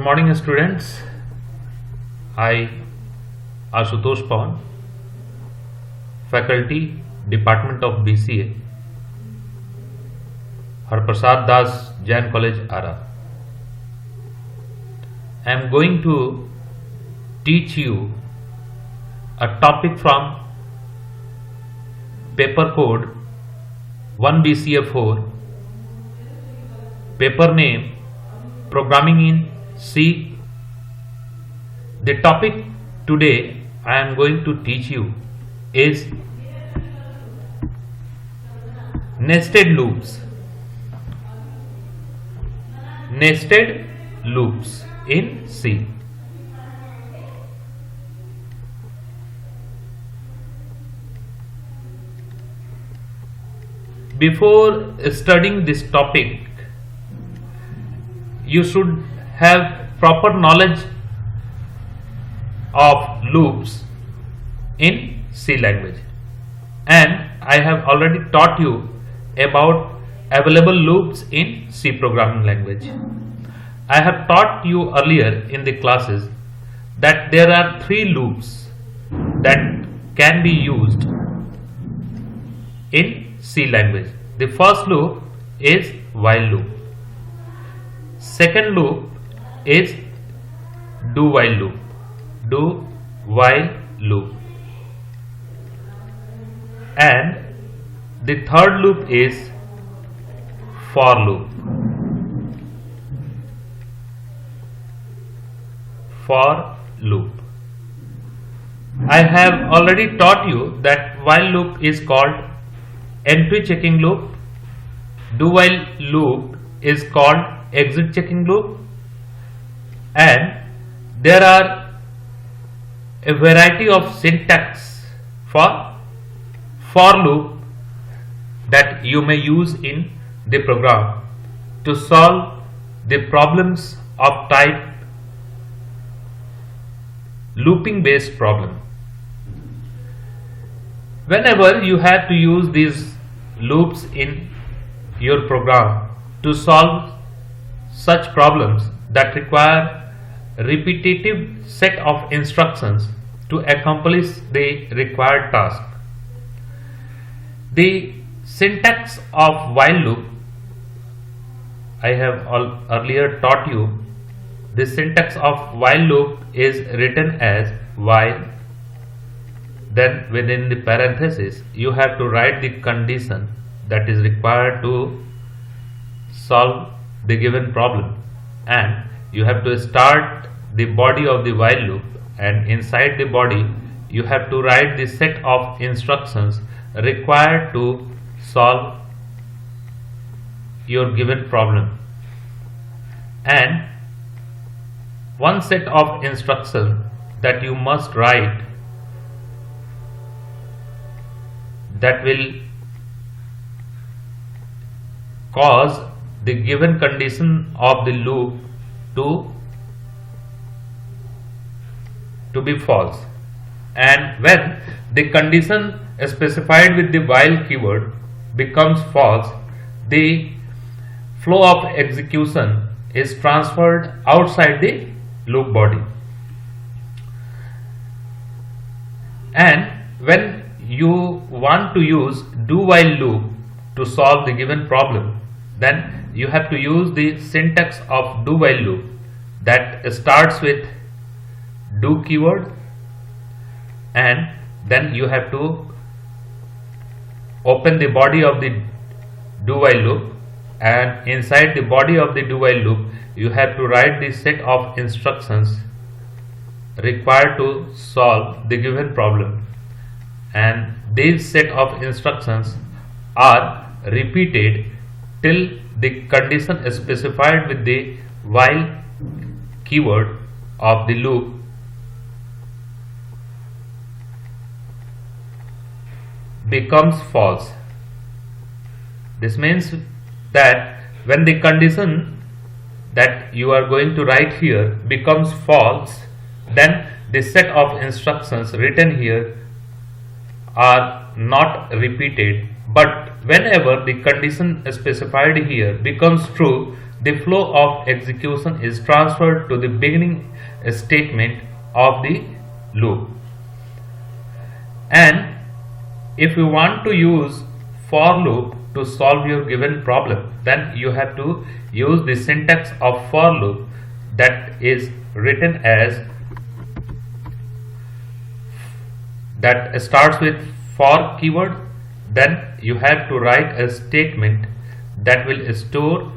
morning, students. I, Ashutosh Pawan, Faculty, Department of BCA, Harprasad Das Jain College, Ara. I am going to teach you a topic from paper code 1BCA4, paper name Programming in C. The topic today I am going to teach you is nested loops. Nested loops in C. Before studying this topic, you should have proper knowledge of loops in C language, and I have already taught you about available loops in C programming language. I have taught you earlier in the classes that there are three loops that can be used in C language. The first loop is while loop. Second loop is do while loop. Do while loop. And the third loop is for loop. For loop. I have already taught you that while loop is called entry checking loop. Do while loop is called exit checking loop, and there are a variety of syntax for loop that you may use in the program to solve the problems of type looping based problem. Whenever you have to use these loops in your program to solve such problems that require repetitive set of instructions to accomplish the required task, the syntax of while loop I have earlier taught you. The syntax of while loop is written as while, then within the parenthesis you have to write the condition that is required to solve the given problem, and you have to start the body of the while loop, and inside the body you have to write the set of instructions required to solve your given problem. And one set of instructions that you must write that will cause the given condition of the loop to be false, and when the condition specified with the while keyword becomes false, the flow of execution is transferred outside the loop body. And when you want to use do while loop to solve the given problem, then you have to use the syntax of do while loop that starts with do keyword, and then you have to open the body of the do while loop, and inside the body of the do while loop you have to write the set of instructions required to solve the given problem, and these set of instructions are repeated till the condition specified with the while keyword of the loop becomes false. This means that when the condition that you are going to write here becomes false, then the set of instructions written here are not repeated, but whenever the condition specified here becomes true, the flow of execution is transferred to the beginning statement of the loop. And if you want to use for loop to solve your given problem, then you have to use the syntax of for loop that is written as, that starts with for keyword. Then you have to write a statement that will store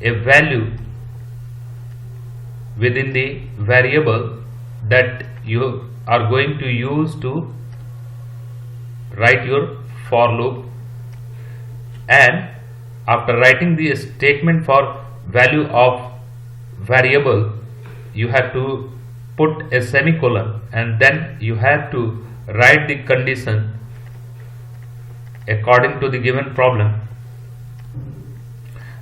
a value within the variable that you are going to use to write your for loop. And after writing the statement for value of variable, you have to put a semicolon, and then you have to write the condition according to the given problem.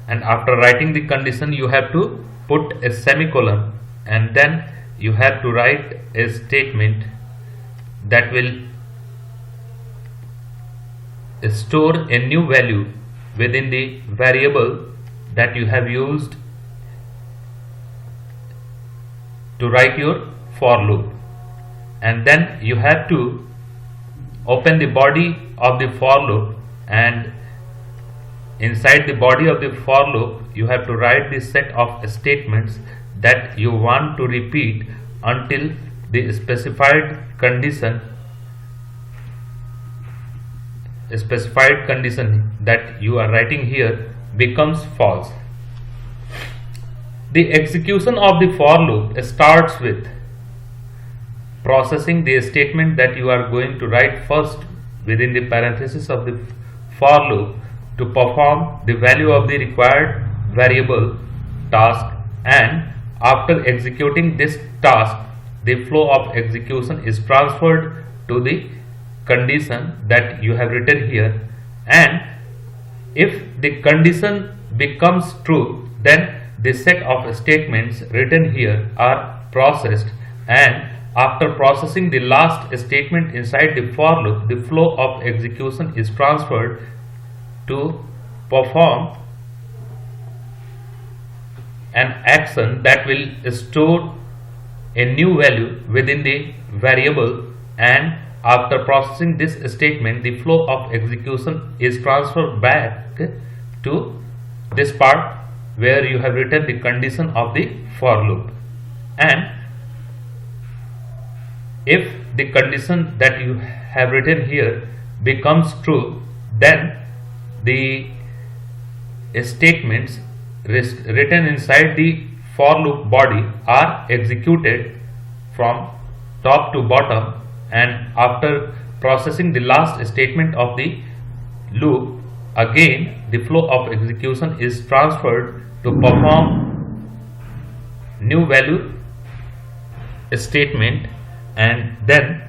And after writing the condition, you have to put a semicolon, and then you have to write a statement that will store a new value within the variable that you have used to write your for loop. And then you have to open the body of the for loop, and inside the body of the for loop you have to write the set of statements that you want to repeat until the specified condition that you are writing here becomes false. The execution of the for loop starts with processing the statement that you are going to write first within the parenthesis of the for loop to perform the value of the required variable task, and after executing this task, the flow of execution is transferred to the condition that you have written here. And if the condition becomes true, then the set of statements written here are processed, and after processing the last statement inside the for loop, the flow of execution is transferred to perform an action that will store a new value within the variable. And after processing this statement, the flow of execution is transferred back to this part where you have written the condition of the for loop. And if the condition that you have written here becomes true, then the statements written inside the for loop body are executed from top to bottom, and after processing the last statement of the loop, again the flow of execution is transferred to perform new value statement, and then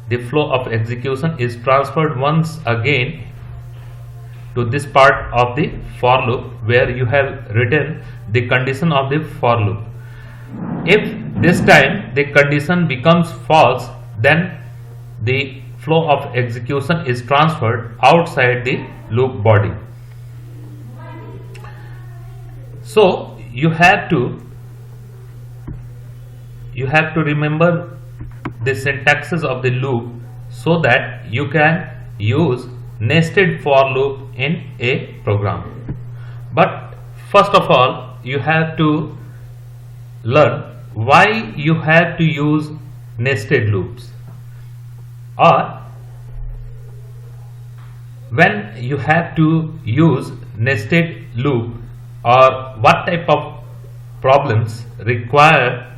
the flow of execution is transferred once again to this part of the for loop where you have written the condition of the for loop. If this time the condition becomes false, then the flow of execution is transferred outside the loop body. So you have to remember the syntaxes of the loop so that you can use nested for loop in a program. But first of all, you have to learn why you have to use nested loops, or when you have to use nested loop, or what type of problems require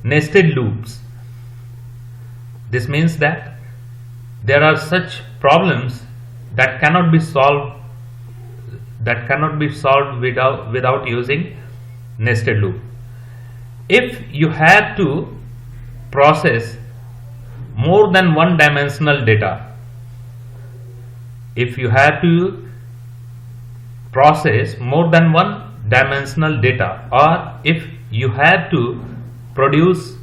nested loops. This means that there are such problems that cannot be solved without using nested loop. If you have to process more than one dimensional data, or if you have to produce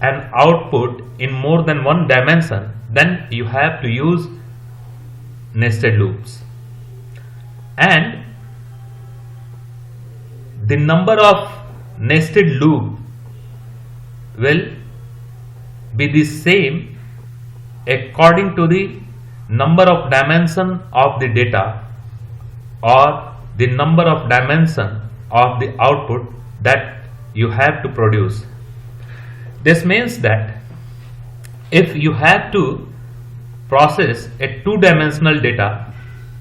an output in more than one dimension, then you have to use nested loops. and the number of nested loop will be the same according to the number of dimension of the data or the number of dimension of the output that you have to produce. This means that if you have to process a two-dimensional data,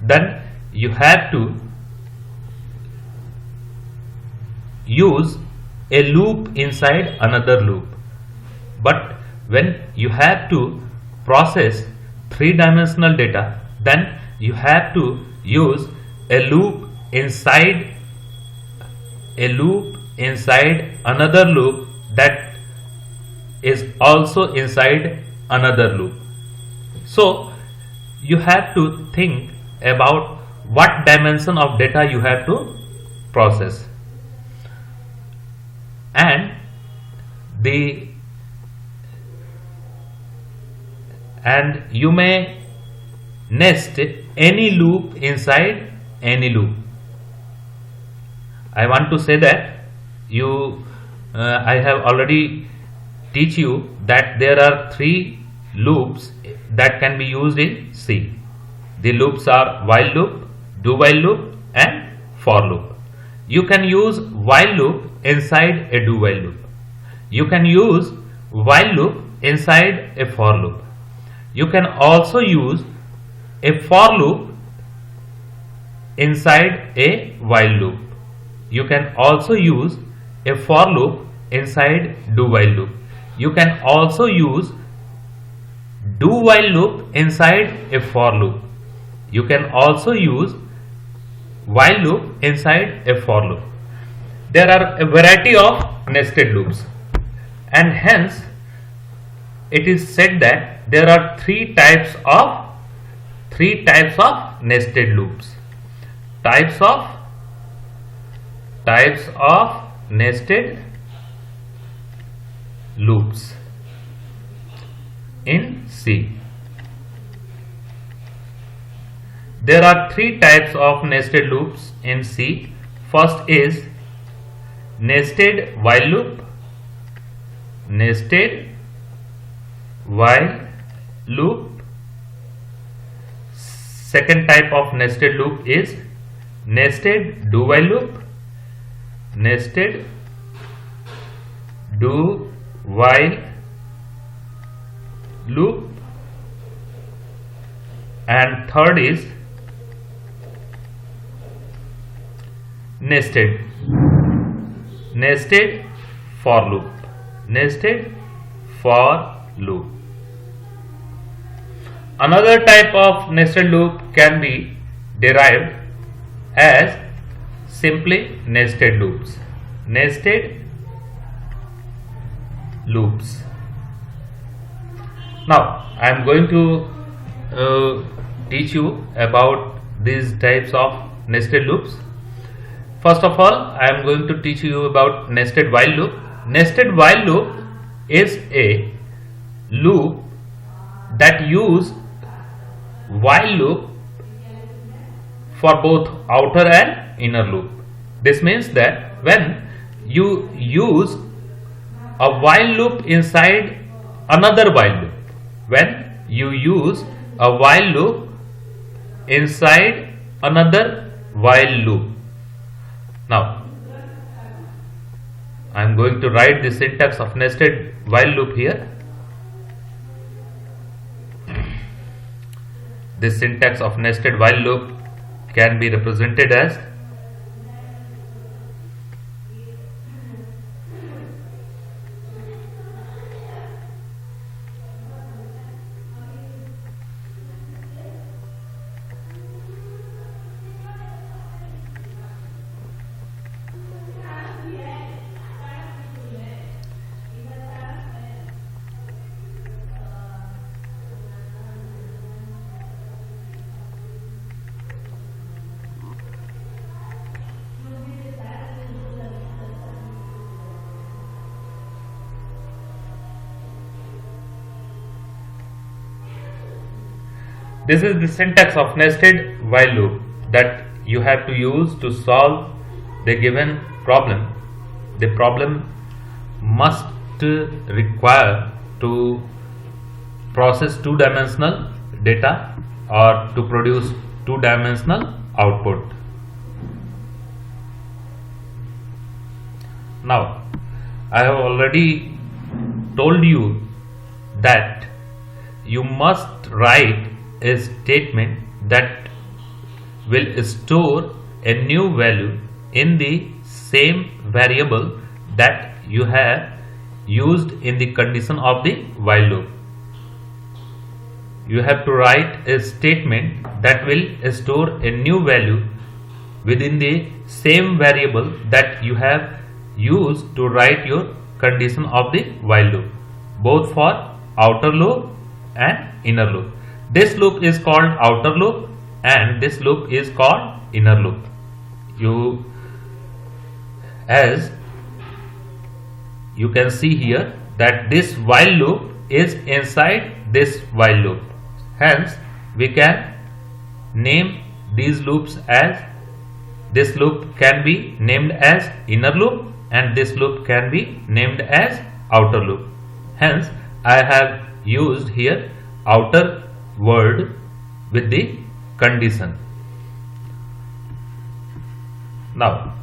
then you have to use a loop inside another loop. But when you have to process three-dimensional data, then you have to use a loop inside another loop that is also inside another loop. So you have to think about what dimension of data you have to process, and you may nest any loop inside any loop. I want to say that I have already teach you that there are three loops that can be used in C. The loops are while loop, do while loop, and for loop. You can use while loop inside a do while loop. You can use while loop inside a for loop. You can also use a for loop inside a while loop. You can also use a for loop inside do while loop. You can also use do while loop inside a for loop. You can also use while loop inside a for loop. There are a variety of nested loops, and hence it is said that there are three types of nested loops. Types of nested loops in C. There are three types of nested loops in C. First is nested while loop, nested while loop. Second type of nested loop is nested do while loop, nested do while loop, and third is nested for loop, nested for loop. Another type of nested loop can be derived as simply nested loops. Nested loops. Now I am going to teach you about these types of nested loops. First of all, I am going to teach you about nested while loop. Nested while loop is a loop that use while loop for both outer and inner loop. This means that when you use a while loop inside another while loop, when you use a while loop inside another while loop. Now I am going to write the syntax of nested while loop here. This syntax of nested while loop can be represented as this is the syntax of nested while loop that you have to use to solve the given problem. The problem must require to process two-dimensional data or to produce two-dimensional output. Now, I have already told you that you must write a statement that will store a new value in the same variable that you have used in the condition of the while loop. You have to write a statement that will store a new value within the same variable that you have used to write your condition of the while loop, both for outer loop and inner loop. This loop is called outer loop and this loop is called inner loop. As you can see here that this while loop is inside this while loop. Hence, we can name these loops as, this loop can be named as inner loop and this loop can be named as outer loop. Hence, I have used here outer word with the condition. Now,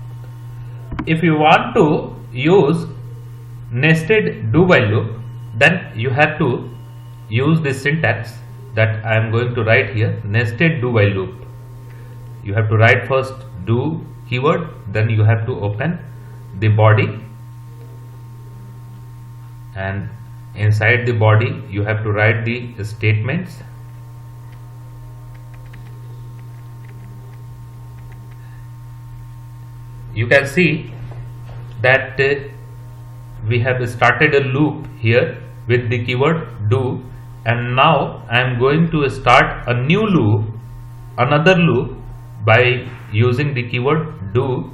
if you want to use nested do while loop, then you have to use this syntax that I am going to write here, nested do while loop. You have to write first do keyword, then you have to open the body, and inside the body you have to write the statements. You can see that we have started a loop here with the keyword do, and now I am going to start a new loop, another loop, by using the keyword do,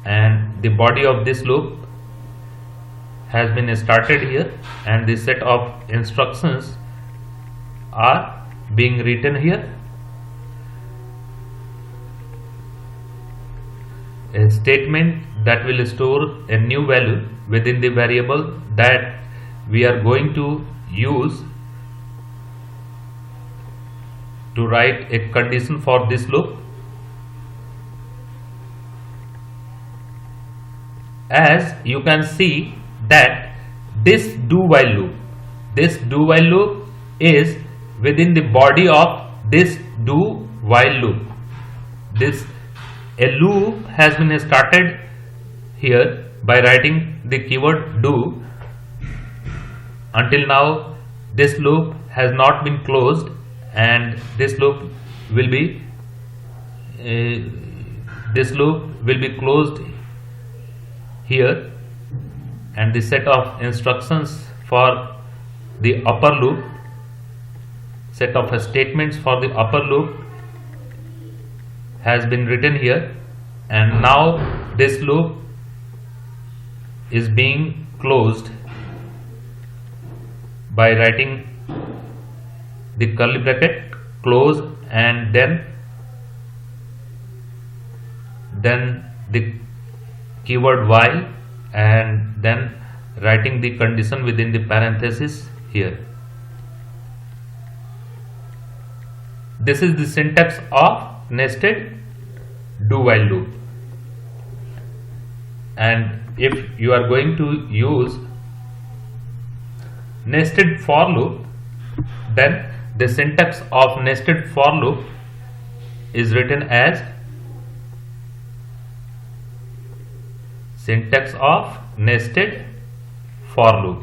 and the body of this loop has been started here and the set of instructions are being written here. A statement that will store a new value within the variable that we are going to use to write a condition for this loop. As you can see that this do while loop is within the body of this do while loop. A loop has been started here by writing the keyword do. Until now this loop has not been closed and this loop will be closed here, and the set of instructions for the upper loop, set of statements for the upper loop has been written here, and now this loop is being closed by writing the curly bracket close and then the keyword while and then writing the condition within the parenthesis here. This is the syntax of nested do while loop, and if you are going to use nested for loop, then the syntax of nested for loop is written as syntax of nested for loop.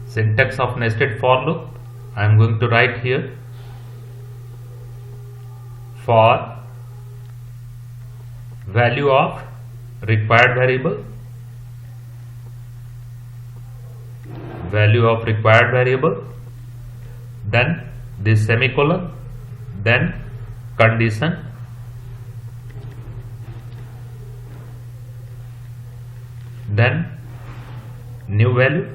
Syntax of nested for loop, I am going to write here for value of required variable, then this semicolon, then condition, then new value.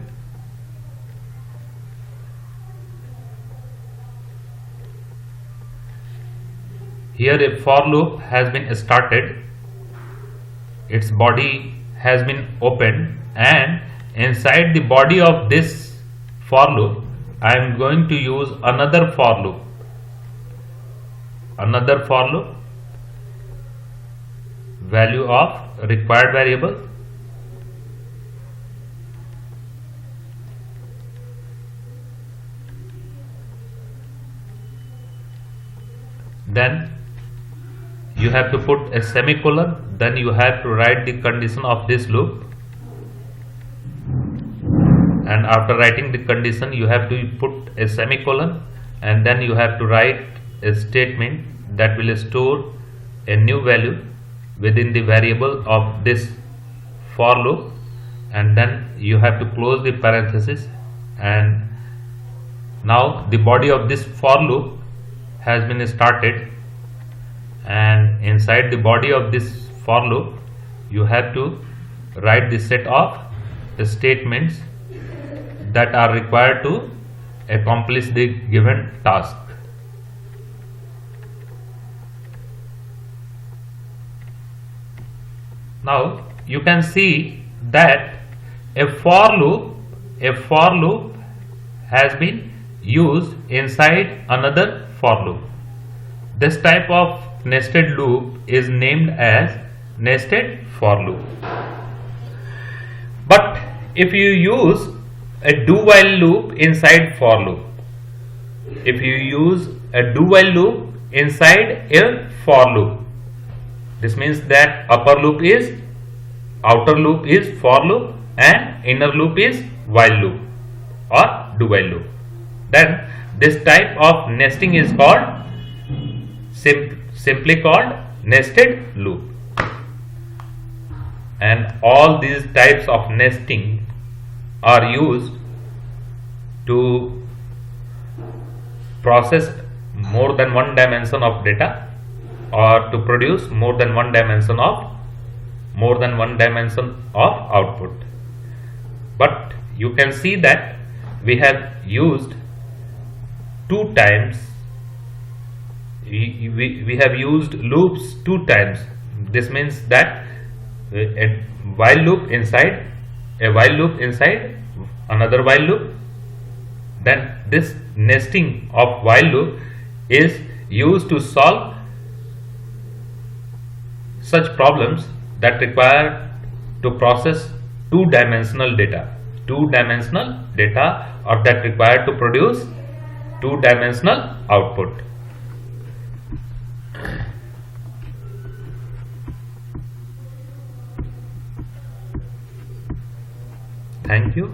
Here a for loop has been started, its body has been opened, and inside the body of this for loop I am going to use another for loop, value of required variable, then you have to put a semicolon, then you have to write the condition of this loop, and after writing the condition you have to put a semicolon, and then you have to write a statement that will store a new value within the variable of this for loop, and then you have to close the parenthesis. And now the body of this for loop has been started, and inside the body of this for loop you have to write the set of statements that are required to accomplish the given task. Now you can see that a for loop has been used inside another for loop. This type of nested loop is named as nested for loop. But if you use a do while loop inside for loop, if you use a do while loop inside a for loop, this means that outer loop is for loop and inner loop is while loop or do while loop, then this type of nesting is called simply called nested loop. And all these types of nesting are used to process more than one dimension of data, or to produce more than one dimension of output. But you can see that we have used two times, we have used loops two times. This means that a while loop inside another while loop, then this nesting of while loop is used to solve such problems that require to process two-dimensional data, or that require to produce two-dimensional output. Thank you.